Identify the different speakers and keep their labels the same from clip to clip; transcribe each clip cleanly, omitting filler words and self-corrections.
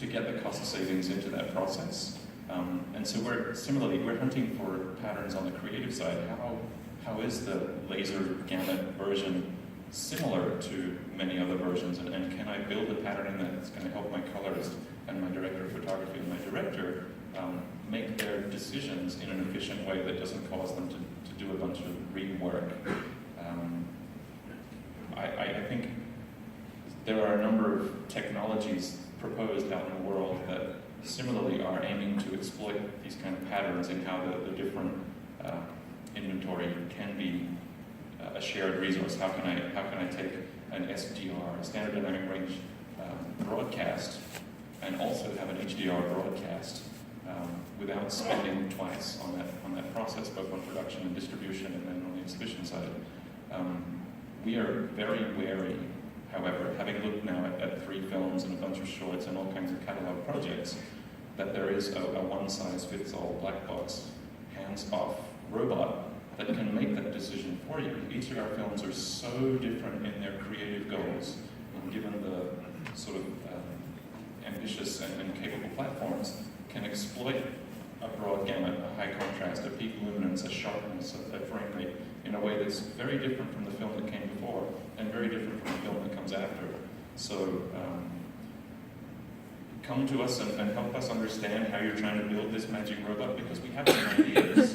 Speaker 1: to get the cost savings into that process. And so we're hunting for patterns on the creative side. How is the laser gamut version similar to many other versions, and can I build a pattern that's going to help my colorist and my director of photography and my director make their decisions in an efficient way that doesn't cause them to do a bunch of rework. I think there are a number of technologies proposed out in the world that similarly are aiming to exploit these kind of patterns in how the different inventory can be a shared resource. How can I take an SDR, a standard dynamic range broadcast, and also have an HDR broadcast without spending twice on that process, both on production and distribution, and then on the exhibition side. We are very wary, however, having looked now at 3 films and a bunch of shorts and all kinds of catalog projects, that there is a one-size-fits-all black box, hands-off robot that can make that decision for you. Each of our films are so different in their creative goals, and given the sort of ambitious and capable platforms, can exploit a broad gamut, a high contrast, a peak luminance, a sharpness, a frame rate, in a way that's very different from the film that came before, and very different from the film that comes after. So come to us and help us understand how you're trying to build this magic robot, because we have some ideas.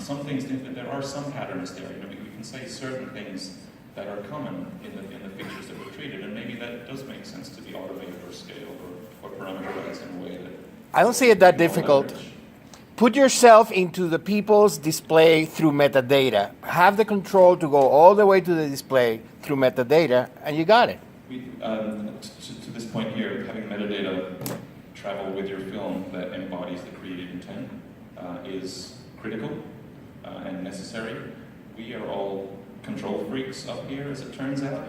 Speaker 1: Some things, there are some patterns there. We can say certain things that are common in the pictures that were treated, and maybe that does make sense to be automated or scaled or parameterized in a way that
Speaker 2: I don't see it that difficult. Put yourself into the people's display through metadata. Have the control to go all the way to the display through metadata, and you got it.
Speaker 1: To this point here, having metadata travel with your film that embodies the creative intent is critical and necessary. We are all control freaks up here, as it turns out.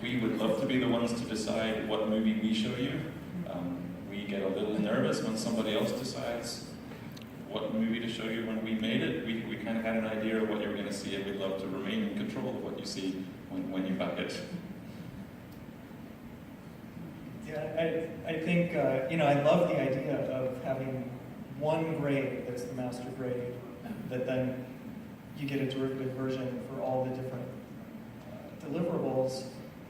Speaker 1: We would love to be the ones to decide what movie we show you. We get a little nervous when somebody else decides what movie to show you when we made it. We kind of had an idea of what you were going to see, and we'd love to remain in control of what you see when you buy it.
Speaker 3: Yeah, I think, I love the idea of having one grade that's the master grade, that then you get a derivative version for all the different deliverables,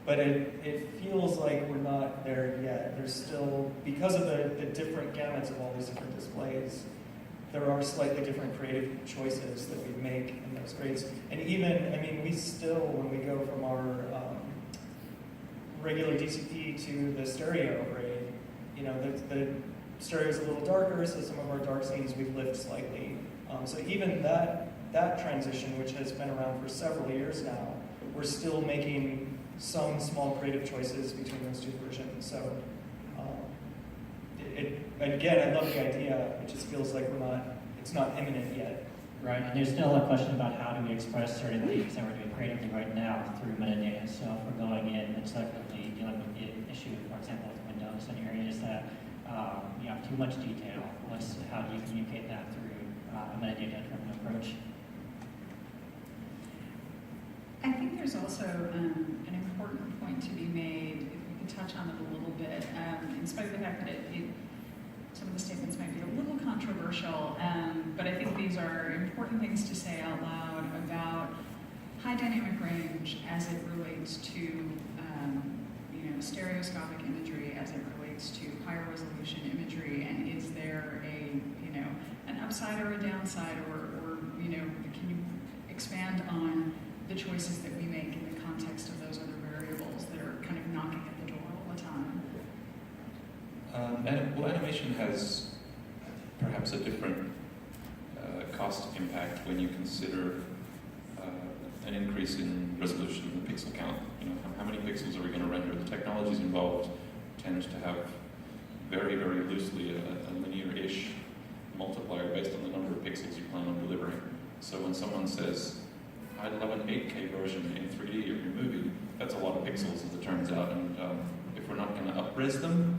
Speaker 3: but it feels like we're not there yet. There's still, because of the different gamuts of all these different displays, there are slightly different creative choices that we make in those grades. And even, we still, when we go from our regular DCP to the stereo grade, the stereo is a little darker, so some of our dark scenes we've lifted slightly. So even that transition, which has been around for several years now, we're still making some small creative choices between those 2 versions. So again, I love the idea. It just feels like it's not imminent yet.
Speaker 4: Right, and there's still a question about how do we express certain things that we're doing creatively right now through metadata. So if we're going in and selectively dealing with the issue, for example, with Windows and areas that you have too much detail, how do you communicate that through a metadata-driven approach?
Speaker 5: I think there's also an important point to be made, if we could touch on it a little bit, in spite of the fact that some of the statements might be a little controversial, but I think these are important things to say out loud about high dynamic range as it relates to stereoscopic imagery, as it relates to higher resolution imagery, and is there an upside or a downside, or can you expand on the choices that we make in the context of those other variables that are kind of knocking at the door all the time?
Speaker 1: Animation has perhaps a different cost impact when you consider an increase in resolution, the pixel count. How many pixels are we going to render? The technologies involved tend to have very, very loosely a linear-ish multiplier based on the number of pixels you plan on delivering. So when someone says, I'd love an 8K version in 3D of your movie, that's a lot of pixels, as it turns out, and if we're not going to up-res them,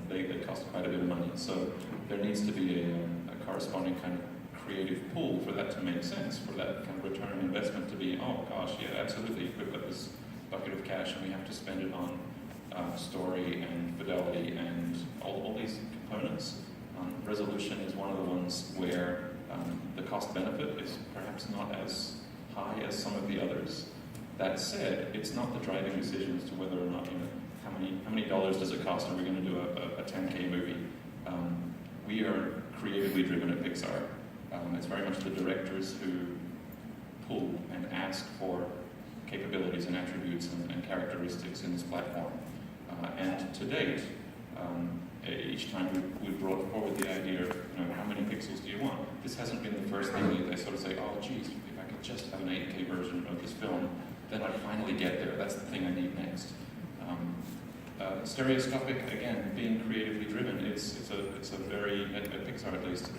Speaker 1: they cost quite a bit of money. So there needs to be a corresponding kind of creative pool for that to make sense, for that kind of return on investment to be, oh gosh, yeah, absolutely, we've got this bucket of cash and we have to spend it on story and fidelity and all these components. Resolution is one of the ones where the cost benefit is perhaps not as high as some of the others. That said, it's not the driving decision as to whether or not, how many dollars does it cost? Are we going to do a 10K movie? We are creatively driven at Pixar. It's very much the directors who pull and ask for capabilities and attributes and characteristics in this platform. And to date, each time we've brought forward the idea of, how many pixels do you want? This hasn't been the first thing that they sort of say, oh, geez, if I could just have an 8K version of this film, then I'd finally get there. That's the thing I need next. Stereoscopic, again, being creatively driven, it's a very, at Pixar at least,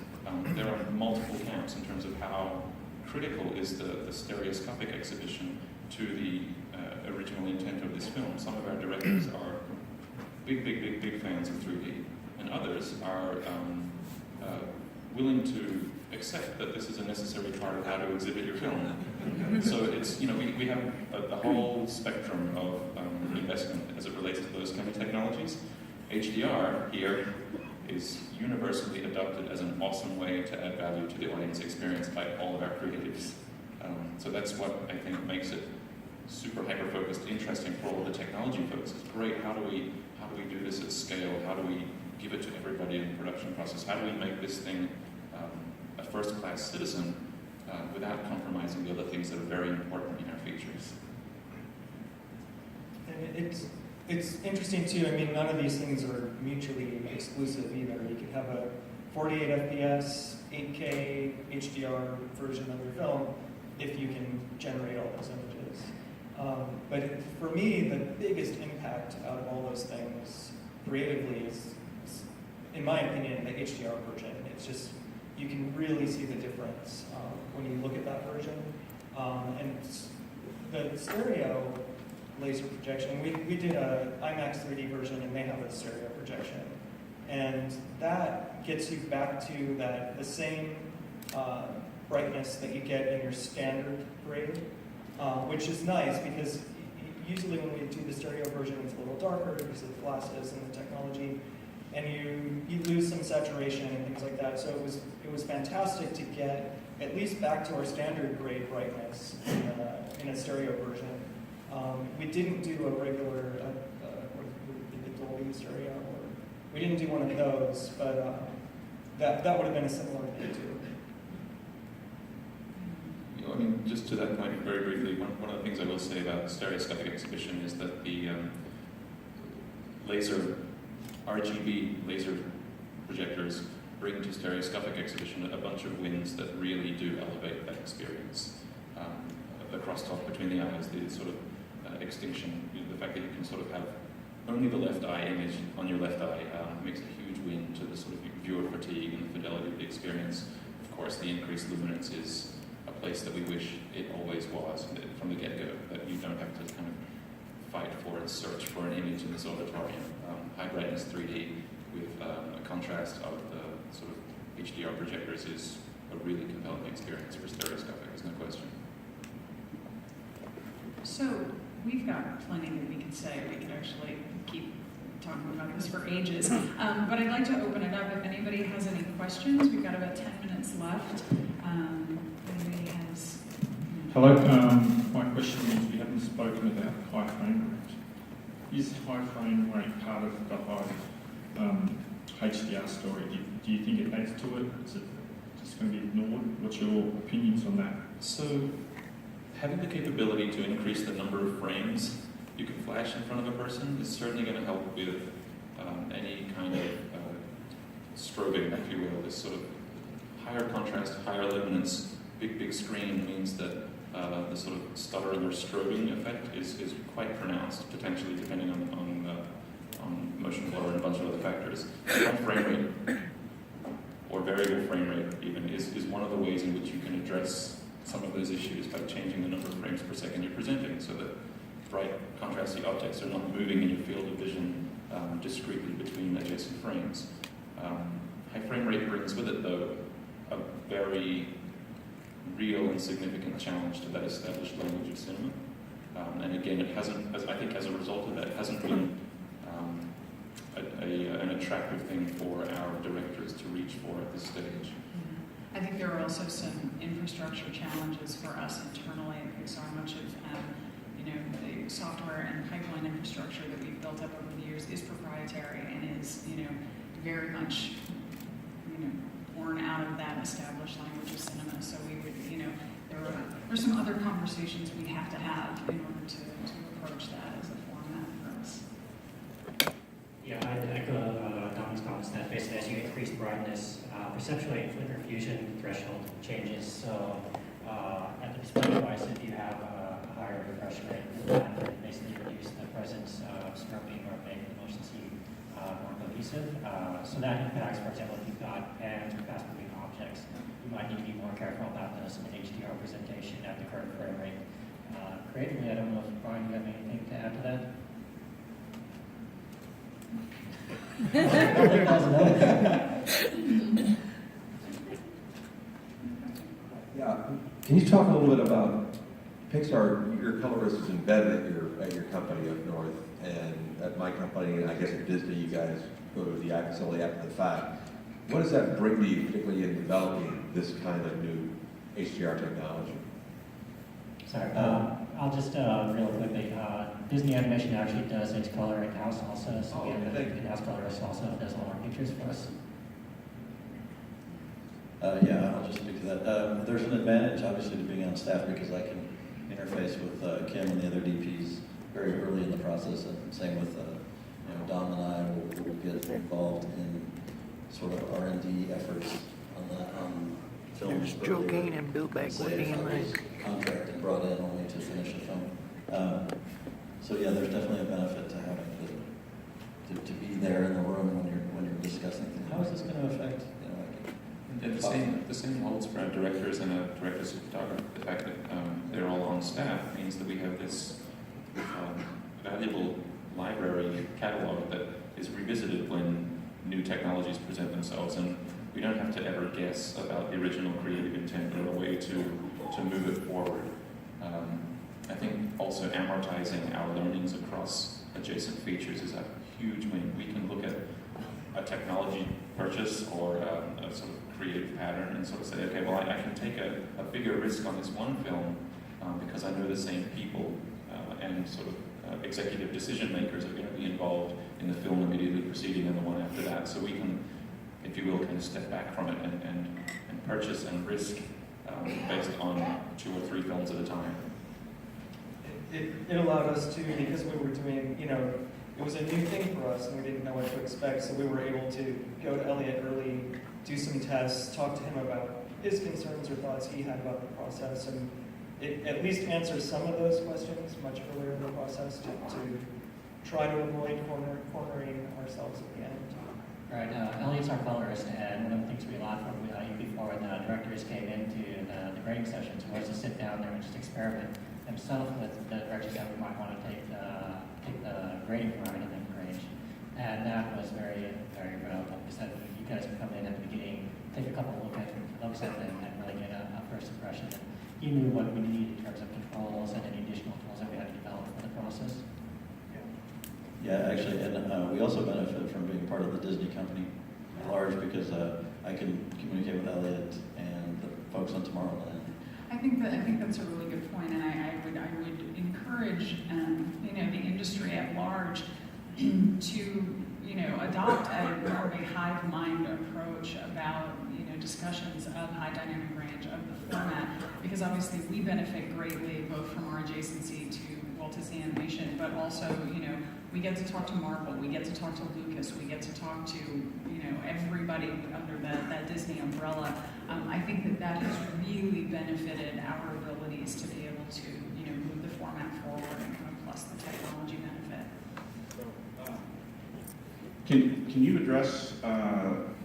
Speaker 1: there are multiple camps in terms of how critical is the stereoscopic exhibition to the original intent of this film. Some of our directors are big fans of 3D, and others are willing to accept that this is a necessary part of how to exhibit your film. So it's, we have the whole spectrum of investment as it relates to those kind of technologies. HDR here is universally adopted as an awesome way to add value to the audience experience by all of our creatives. So that's what I think makes it super hyper-focused, interesting for all of the technology folks. It's great, how do we do this at scale? How do we give it to everybody in the production process? How do we make this thing a first-class citizen without compromising the other things that are very important in our features?
Speaker 3: And it's interesting too, none of these things are mutually exclusive either. You could have a 48 FPS, 8K, HDR version of your film if you can generate all those images. But for me, the biggest impact out of all those things creatively is, in my opinion, the HDR version. It's just, you can really see the difference when you look at that version. And the stereo laser projection, we did a IMAX 3D version and they have a stereo projection. And that gets you back to the same brightness that you get in your standard grade, which is nice because usually when we do the stereo version, it's a little darker because of the glasses and the technology, and you lose some saturation and things like that. So it was fantastic to get at least back to our standard grade brightness in a stereo version. We didn't do a regular the Dolby stereo, or we didn't do one of those, but that would have been a similar thing too.
Speaker 1: Just to that point, very briefly, one of the things I will say about stereoscopic exhibition is that the RGB laser projectors bring to stereoscopic exhibition a bunch of wins that really do elevate that experience. The crosstalk between the eyes, the sort of extinction, the fact that you can sort of have only the left eye image on your left eye makes a huge win to the sort of viewer fatigue and the fidelity of the experience. Of course, the increased luminance is a place that we wish it always was from the get-go, that you don't have to kind of fight for and search for an image in this auditorium. High brightness 3D with a contrast of the sort of HDR projectors is a really compelling experience for stereoscopic, there's no question.
Speaker 5: So we've got plenty that we can say. We could actually keep talking about this for ages. But I'd like to open it up. If anybody has any questions, we've got about 10 minutes left. Anybody has?
Speaker 6: Hello. My question is, we haven't spoken about high frame rate. Is high frame rate part of the high HDR story? Do you think it adds to it? Is it just going to be ignored? What's your opinions on that?
Speaker 1: So, having the capability to increase the number of frames you can flash in front of a person is certainly going to help with any kind of strobing, if you will. This sort of higher contrast, higher luminance, big screen means that the sort of stuttering or strobing effect is quite pronounced, potentially, depending on motion blur and a bunch of other factors. High frame rate, or variable frame rate even, is one of the ways in which you can address some of those issues by changing the number of frames per second you're presenting, so that bright, contrasty objects are not moving in your field of vision discretely between adjacent frames. High frame rate brings with it, though, a very real and significant challenge to that established language of cinema. And again, it hasn't, I think as a result of that, it hasn't been a an attractive thing for our directors to reach for at this stage.
Speaker 5: I think there are also some infrastructure challenges for us internally at Pixar. Much of the software and pipeline infrastructure that we've built up over the years is proprietary and is very much born out of that established language of cinema. So we would there are some other conversations we have to have in order to approach that as a format for us.
Speaker 4: Yeah, I'd echo Don's comments that basically as you increase brightness, perceptually flicker fusion threshold changes. So at the display device, if you have a higher refresh rate, that basically reduce the presence of strobing or make the motion seem more cohesive. So that impacts, for example, if you've got pans or fast moving objects, you might need to be more careful about those in the HDR presentation at the current frame rate. Creatively, I don't know if Brian, you have anything to add to that?
Speaker 7: Yeah, can you talk a little bit about Pixar? Your colorist is embedded at your company up north, and at my company, and I guess at Disney, you guys go to the facility after the fact. What does that bring to you, particularly in developing this kind of new HDR technology?
Speaker 4: Sorry, I'll just real quickly. Disney Animation actually does its color in-house also, so we have an in-house colorist also does all our pictures for us.
Speaker 8: Yeah, I'll just speak to that. There's an advantage, obviously, to being on staff because I can interface with Kim and the other DPs very early in the process, and same with Dom and I will get involved in sort of R&D efforts on films.
Speaker 2: Joe Kane and Bill Beck working in
Speaker 8: was contracted, brought in only to finish the film. So yeah, there's definitely a benefit to having to be there in the room when you're discussing things. How is this going to affect?
Speaker 1: And the same holds for our directors and our directors of photography. The fact that they're all on staff means that we have this valuable library catalog that is revisited when new technologies present themselves, and we don't have to ever guess about the original creative intent or a way to move it forward. I think also amortizing our learnings across adjacent features is a huge win. We can look at a technology purchase or a sort of creative pattern and sort of say, okay, well, I can take a bigger risk on this one film because I know the same people and sort of executive decision makers are going to be involved in the film immediately preceding and the one after that. So we can, if you will, kind of step back from it and purchase and risk based on 2 or 3 films at a time.
Speaker 3: It allowed us to, because we were doing, it was a new thing for us and we didn't know what to expect, so we were able to go to Elliot early, do some tests, talk to him about his concerns or thoughts he had about the process, and it at least answers some of those questions much earlier in the process to try to avoid cornering ourselves at the end.
Speaker 4: Right, Elliot's our colorist, and one of the things we allowed for before when the directors came into the grading sessions was to sit down there and just experiment himself with the directions that we might want to take the grading for in the range. And that was very, very valuable because you guys would come in at the beginning, take a couple looks at them, and really get a first impression. And he knew what we needed in terms of controls and any additional tools that we had to develop for the process.
Speaker 8: Yeah, actually, and we also benefit from being part of the Disney company at large because I can communicate with Elliot and the folks on Tomorrowland.
Speaker 5: I think that's a really good point, and I would encourage the industry at large to adopt more of a hive mind approach about discussions of high dynamic range of the format, because obviously we benefit greatly both from our adjacency to Walt Disney Animation, but also we get to talk to Marvel, we get to talk to Lucas, we get to talk to everybody under that Disney umbrella. I think that has really benefited our abilities to be able to move the format forward and kind of plus the technology benefit.
Speaker 6: Can you address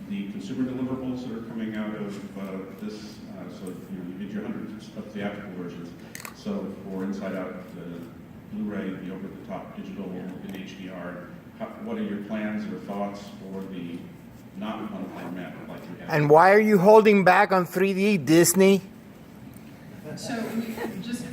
Speaker 6: the consumer deliverables that are coming out of this? So you did your 100 of theatrical versions. So for Inside Out, the Blu-ray, the over-the-top digital in HDR, what are your plans or thoughts for the not one format like you have?
Speaker 2: And why are you holding back on 3D, Disney?
Speaker 5: So just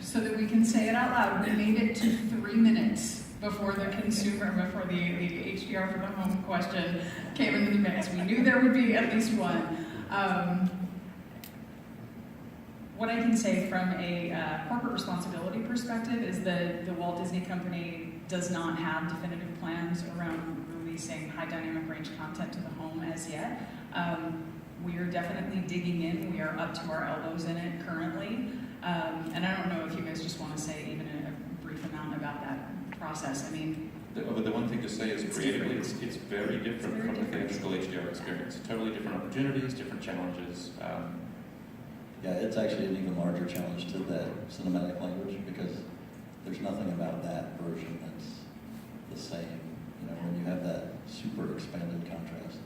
Speaker 5: so that we can say it out loud, we made it to 3 minutes before the consumer, before the HDR for the home question came into the mix. We knew there would be at least one. What I can say from a corporate responsibility perspective is that the Walt Disney Company does not have definitive plans around releasing high dynamic range content to the home as yet. We are definitely digging in. We are up to our elbows in it currently. And I don't know if you guys just want to say even a brief amount about that process. I mean,
Speaker 1: the one thing to say is creatively, it's very different
Speaker 5: very
Speaker 1: from the
Speaker 5: different.
Speaker 1: theatrical HDR experience. Totally different opportunities, different challenges.
Speaker 8: Yeah, it's actually an even larger challenge to that cinematic language because there's nothing about that version that's the same. You know, when you have that super expanded contrast.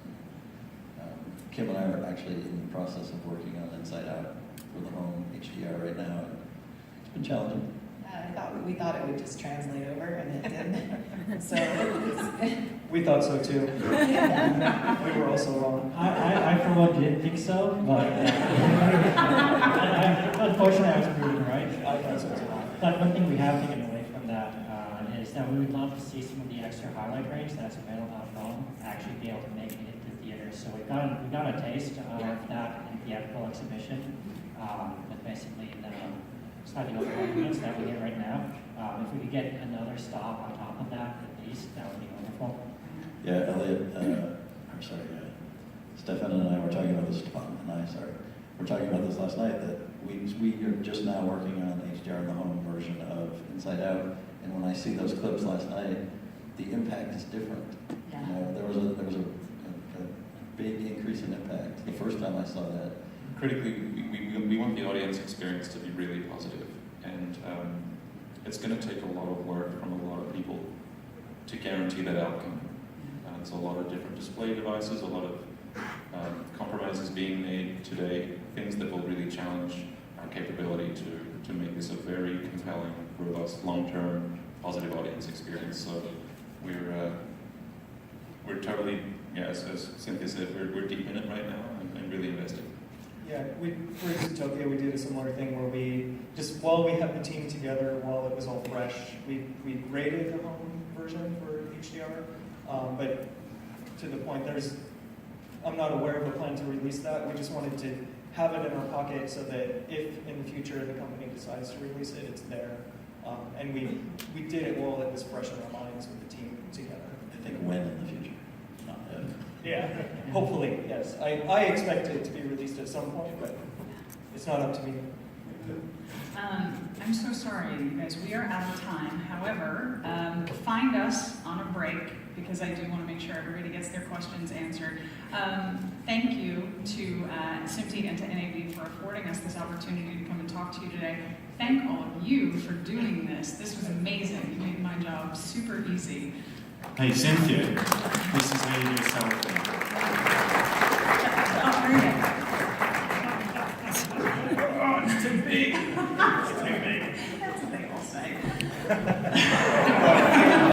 Speaker 8: Kim and I are actually in the process of working on Inside Out for the home HDR right now. It's been challenging.
Speaker 9: We thought it would just translate over, and it didn't. So
Speaker 3: We thought so too. We were also wrong.
Speaker 4: I for one didn't think so, but unfortunately I was proven right.
Speaker 3: I thought so too.
Speaker 4: But one thing we have taken away from that is that we would love to see some of the extra highlight range that's available at home actually be able to make it into theaters. So we got a taste of that in theatrical exhibition with basically the slightly overloaded units that we get right now. If we could get another stop on top of that, at least, that would be wonderful.
Speaker 8: Yeah, Elliot, Stefan and I were talking about this, we're talking about this last night, that we are just now working on HDR in the home version of Inside Out, and when I see those clips last night, the impact is different.
Speaker 5: Yeah.
Speaker 8: You know, there was a big increase in impact the first time I saw that.
Speaker 1: Critically, we want the audience experience to be really positive, and it's going to take a lot of work from a lot of people to guarantee that outcome. There's a lot of different display devices, a lot of compromises being made today, things that will really challenge our capability to make this a very compelling, robust, long-term, positive audience experience. So we're totally, as Cynthia said, we're deep in it right now and really invested.
Speaker 3: Yeah, for Zootopia, we did a similar thing where we just, while we had the team together, while it was all fresh, we graded the home version for HDR. But to the point, I'm not aware of a plan to release that. We just wanted to have it in our pocket so that if in the future the company decides to release it, it's there. And we did it while it was fresh in our minds with the team together.
Speaker 8: I think when in the future, not yet.
Speaker 3: Yeah, hopefully, yes. I expect it to be released at some point, but it's not up to me.
Speaker 5: I'm so sorry, you guys. We are out of time. However, find us on a break because I do want to make sure everybody gets their questions answered. Thank you to Cynthia and to NAB for affording us this opportunity to come and talk to you today. Thank all of you for doing this. This was amazing. You made my job super easy.
Speaker 10: Hey Cynthia, this is how you do something.
Speaker 5: Oh,
Speaker 10: It's too big. It's too big.
Speaker 5: that's what they all say.